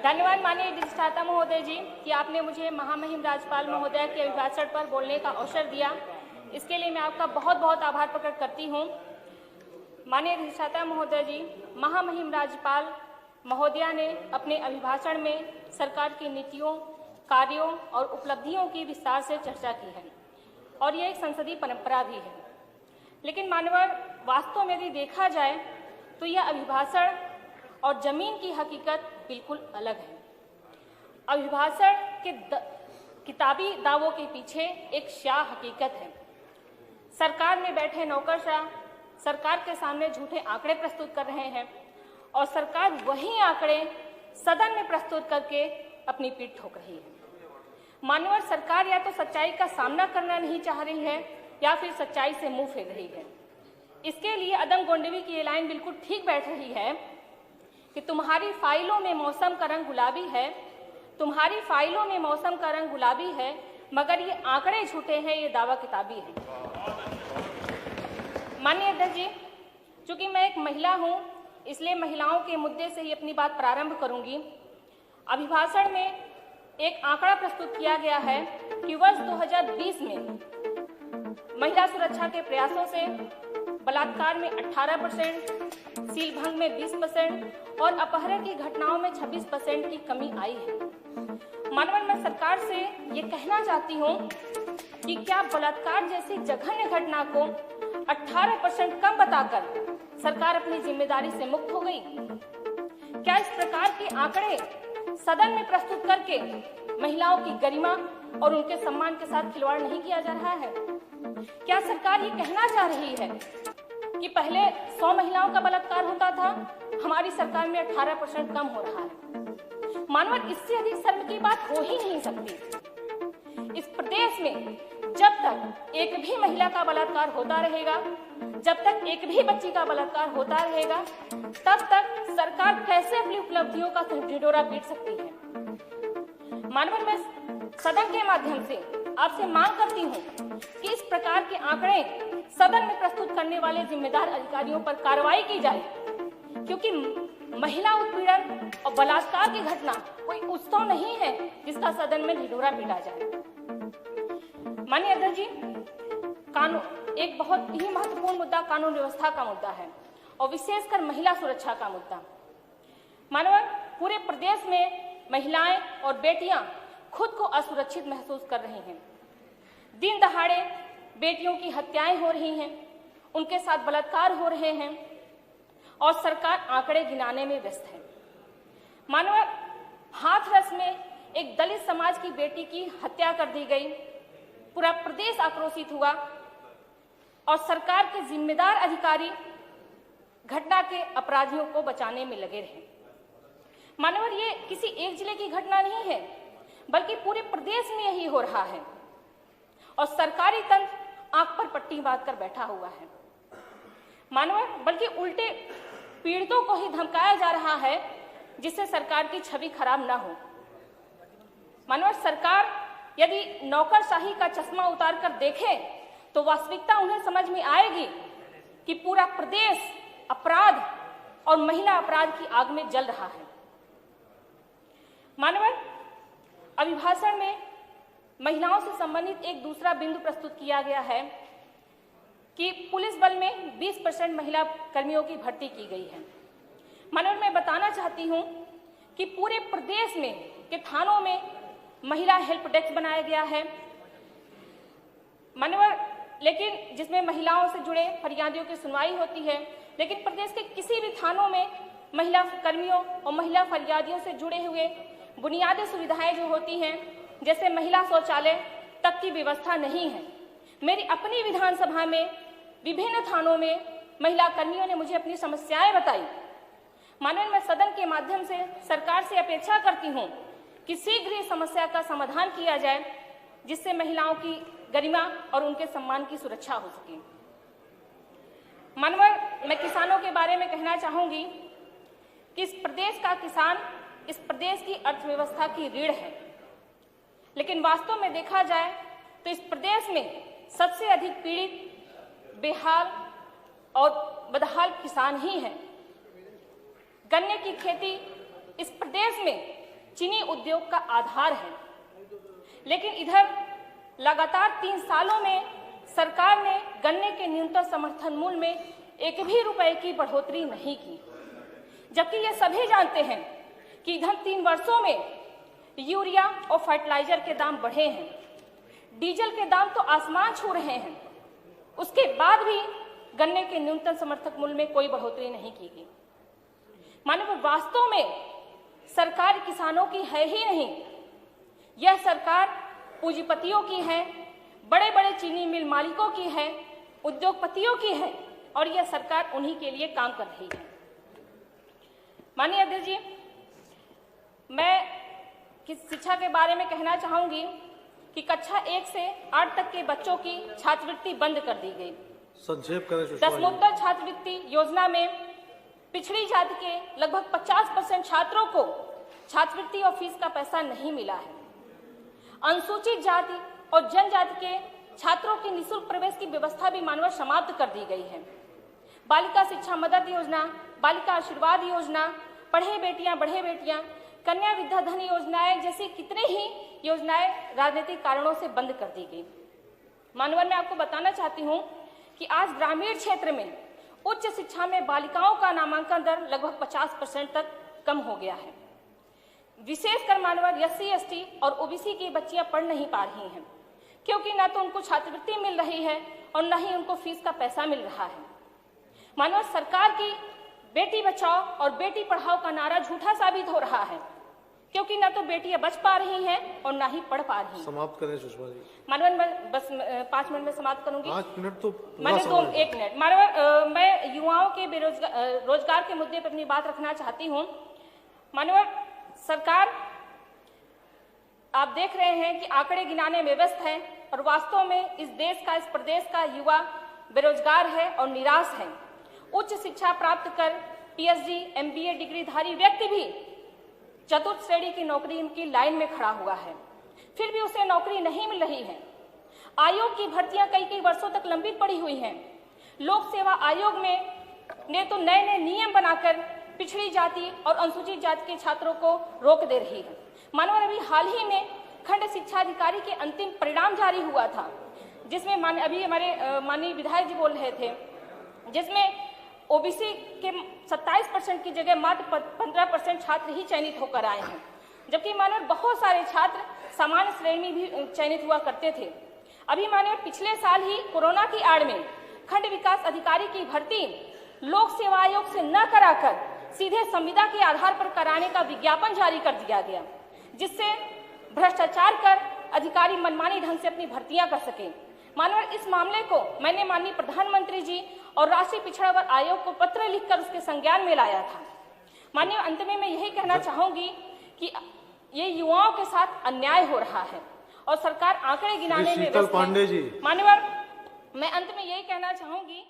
धन्यवाद माननीय अधिष्ठाता महोदय जी कि आपने मुझे महामहिम राज्यपाल महोदय के अभिभाषण पर बोलने का अवसर दिया। इसके लिए मैं आपका बहुत बहुत आभार प्रकट करती हूँ। माननीय अधिष्ठाता महोदय जी, महामहिम राज्यपाल महोदया ने अपने अभिभाषण में सरकार की नीतियों, कार्यों और उपलब्धियों की विस्तार से चर्चा की है और यह एक संसदीय परंपरा भी है। लेकिन मान्यवर, वास्तव में यदि देखा जाए तो यह अभिभाषण और जमीन की हकीकत बिल्कुल अलग है। अभिभाषण के किताबी दावों के पीछे एक स्याह हकीकत है। सरकार में बैठे नौकरशाह सरकार के सामने झूठे आंकड़े प्रस्तुत कर रहे हैं और सरकार वही आंकड़े सदन में प्रस्तुत करके अपनी पीठ ठोक रही है। मान्यवर, सरकार या तो सच्चाई का सामना करना नहीं चाह रही है या फिर सच्चाई से मुंह फेर रही है। इसके लिए अदम गोंडवी की ये लाइन बिल्कुल ठीक बैठ रही है कि तुम्हारी फाइलों में मौसम का रंग गुलाबी है, तुम्हारी फाइलों में मौसम का रंग गुलाबी है, मगर ये आंकड़े झूठे हैं, ये दावा किताबी है। माननीय अध्यक्ष जी, चूंकि मैं एक महिला हूं, इसलिए महिलाओं के मुद्दे से ही अपनी बात प्रारंभ करूंगी। अभिभाषण में एक आंकड़ा प्रस्तुत किया गया है कि वर्ष 2020 में महिला सुरक्षा के प्रयासों से बलात्कार में 18%, सीलभंग में 20% और अपहरण की घटनाओं में 26% की कमी आई है। मानवर, मैं सरकार से ये कहना चाहती हूँ कि क्या बलात्कार जैसी जघन्य घटना को 18% कम बताकर सरकार अपनी जिम्मेदारी से मुक्त हो गई? क्या इस प्रकार के आंकड़े सदन में प्रस्तुत करके महिलाओं की गरिमा और उनके सम्मान के साथ खिलवाड़ नहीं किया जा रहा है? क्या सरकार ये कहना चाह रही है कि पहले 100 महिलाओं का बलात्कार होता था, हमारी सरकार में 18% कम हो रहा है? मानवर, इससे अधिक शर्म की बात हो ही नहीं सकती। इस प्रदेश में जब तक एक भी महिला का बलात्कार होता रहेगा, जब तक एक भी बच्ची का बलात्कार होता रहेगा, तब तक सरकार कैसे अपनी उपलब्धियों का ढिंढोरा पीट सकती है? मानवर, मैं सदन के माध्यम से आपसे मांग करती हूँ कि इस प्रकार के आंकड़े सदन में प्रस्तुत करने वाले जिम्मेदार अधिकारियों पर कार्रवाई की जाए, क्योंकि महिला उत्पीड़न और बलात्कार की घटना कोई उत्सव नहीं है जिसका सदन में ढिंढोरा पीटा जाए। माननीय अध्यक्ष जी, कानून एक बहुत ही महत्वपूर्ण मुद्दा कानून व्यवस्था का मुद्दा है और विशेषकर महिला सुरक्षा का मुद्दा। मानव, पूरे प्रदेश में महिलाएं और बेटियां खुद को असुरक्षित महसूस कर रही हैं। दिन दहाड़े बेटियों की हत्याएं हो रही हैं, उनके साथ बलात्कार हो रहे हैं और सरकार आंकड़े गिनाने में व्यस्त है। मानव, हाथरस में एक दलित समाज की बेटी की हत्या कर दी गई, पूरा प्रदेश आक्रोशित हुआ और सरकार के जिम्मेदार अधिकारी घटना के अपराधियों को बचाने में लगे रहे। मानवर, ये किसी एक जिले की घटना नहीं है, बल्कि पूरे प्रदेश में यही हो रहा है और सरकारी तंत्र आंख पर पट्टी बांधकर बैठा हुआ है। मानवर, बल्कि उल्टे पीड़ितों को ही धमकाया जा रहा है जिससे सरकार की छवि खराब ना हो। मानवर, सरकार यदि नौकरशाही का चश्मा उतार कर देखे तो वास्तविकता उन्हें समझ में आएगी कि पूरा प्रदेश अपराध और महिला अपराध की आग में जल रहा है। मानवर, अभिभाषण में महिलाओं से संबंधित एक दूसरा बिंदु प्रस्तुत किया गया है कि पुलिस बल में 20% महिला कर्मियों की भर्ती की गई है। मानव, मैं बताना चाहती हूं कि पूरे प्रदेश में के थानों में महिला हेल्प डेस्क बनाया गया है। मानवर, लेकिन जिसमें महिलाओं से जुड़े फरियादियों की सुनवाई होती है, लेकिन प्रदेश के किसी भी थानों में महिला कर्मियों और महिला फरियादियों से जुड़े हुए बुनियादी सुविधाएं जो होती हैं, जैसे महिला शौचालय तक की व्यवस्था नहीं है। मेरी अपनी विधानसभा में विभिन्न थानों में महिला कर्मियों ने मुझे अपनी समस्याएं बताई। माननीय, मैं सदन के माध्यम से सरकार से अपेक्षा करती हूं कि शीघ्र इस समस्या का समाधान किया जाए, जिससे महिलाओं की गरिमा और उनके सम्मान की सुरक्षा हो सके। मानवर, मैं किसानों के बारे में कहना चाहूंगी कि इस प्रदेश का किसान इस प्रदेश की अर्थव्यवस्था की रीढ़ है, लेकिन वास्तव में देखा जाए तो इस प्रदेश में सबसे अधिक पीड़ित, बेहाल और बदहाल किसान ही हैं। गन्ने की खेती इस प्रदेश में चीनी उद्योग का आधार है। लेकिन इधर लगातार 3 सालों में सरकार ने गन्ने के न्यूनतम समर्थन मूल्य में एक भी रुपए की बढ़ोतरी नहीं की, जबकि ये सभी जानते हैं कि इधर 3 वर्षों में यूरिया और फर्टिलाइजर के दाम बढ़े हैं, डीजल के दाम तो आसमान छू रहे हैं, उसके बाद भी गन्ने के न्यूनतम समर्थन मूल्य में कोई बढ़ोतरी नहीं की गई। मानव वास्तव में सरकार किसानों की है ही नहीं, यह सरकार पूंजीपतियों की है, बड़े बड़े चीनी मिल मालिकों की है, उद्योगपतियों की है, और यह सरकार उन्हीं के लिए काम कर रही है। माननीय अध्यक्ष जी, मैं किस शिक्षा के बारे में कहना चाहूंगी कि कक्षा 1 से 8 तक के बच्चों की छात्रवृत्ति बंद कर दी गई। संक्षेप करें। दसमोत्तर छात्रवृत्ति योजना में पिछड़ी जाति के लगभग 50% छात्रों को छात्रवृत्ति और फीस का पैसा नहीं मिला है। अनुसूचित जाति और जनजाति के छात्रों की निःशुल्क प्रवेश की व्यवस्था भी मानव समाप्त कर दी गई है। बालिका शिक्षा मदद योजना, बालिका आशीर्वाद योजना, पढ़े बेटियां बढ़े बेटियां, कन्या विद्याधन योजनाएं जैसी कितने ही योजनाएं राजनीतिक कारणों से बंद कर दी गई। मानवर, मैं आपको बताना चाहती हूं कि आज ग्रामीण क्षेत्र में उच्च शिक्षा में बालिकाओं का नामांकन दर लगभग 50% तक कम हो गया है। विशेषकर मानवर SC, ST और OBC की बच्चियां पढ़ नहीं पा रही हैं, क्योंकि न तो उनको छात्रवृत्ति मिल रही है और न ही उनको फीस का पैसा मिल रहा है। मानव सरकार की बेटी बचाओ और बेटी पढ़ाओ का नारा झूठा साबित हो रहा है, क्योंकि न तो बेटियां बच पा रही हैं और न ही पढ़ पा रही हैं। समाप्त करें सुषमा जी। मानव, मैं बस 5 मिनट में समाप्त करूंगी। 5 मिनट तो मानव 1 मिनट। मानव, मैं युवाओं के रोजगार के मुद्दे पर अपनी बात रखना चाहती हूँ। मानव, सरकार, आप देख रहे हैं कि आंकड़े गिनाने में व्यस्त है और वास्तव में इस देश का, इस प्रदेश का युवा बेरोजगार है और निराश है। उच्च शिक्षा प्राप्त कर PhD, MBA डिग्रीधारी व्यक्ति भी चतुर्थ श्रेणी की नौकरी की लाइन में खड़ा हुआ है, फिर भी उसे नौकरी नहीं मिल रही है। आयोग की भर्तियां कई वर्षों तक लंबित पड़ी हुई हैं। लोक सेवा आयोग ने तो नए नए नियम बनाकर पिछड़ी जाति और अनुसूचित जाति के छात्रों को रोक दे रही है। मानव, अभी हाल ही में खंड शिक्षा अधिकारी के अंतिम परिणाम जारी हुआ था, जिसमें अभी हमारे माननीय विधायक जी बोल रहे थे, जिसमें OBC के 27% की जगह मात्र 15% छात्र ही चयनित होकर आए हैं, जबकि मानव बहुत सारे छात्र सामान्य श्रेणी में भी चयनित हुआ करते थे। अभी मानव पिछले साल ही कोरोना की आड़ में खंड विकास अधिकारी की भर्ती लोक सेवा आयोग से न कराकर सीधे संविदा के आधार पर कराने का विज्ञापन जारी कर दिया गया, जिससे भ्रष्टाचार कर अधिकारी मनमानी ढंग से अपनी भर्तियां कर सके। मानव, इस मामले को मैंने माननीय प्रधानमंत्री जी और राष्ट्रीय पिछड़ा वर्ग आयोग को पत्र लिखकर उसके संज्ञान में लाया था। माननीय, अंत में मैं यही कहना चाहूंगी कि ये युवाओं के साथ अन्याय हो रहा है और सरकार आंकड़े गिनाने में व्यस्त है। पांडे जी। मानव, मैं अंत में यही कहना चाहूंगी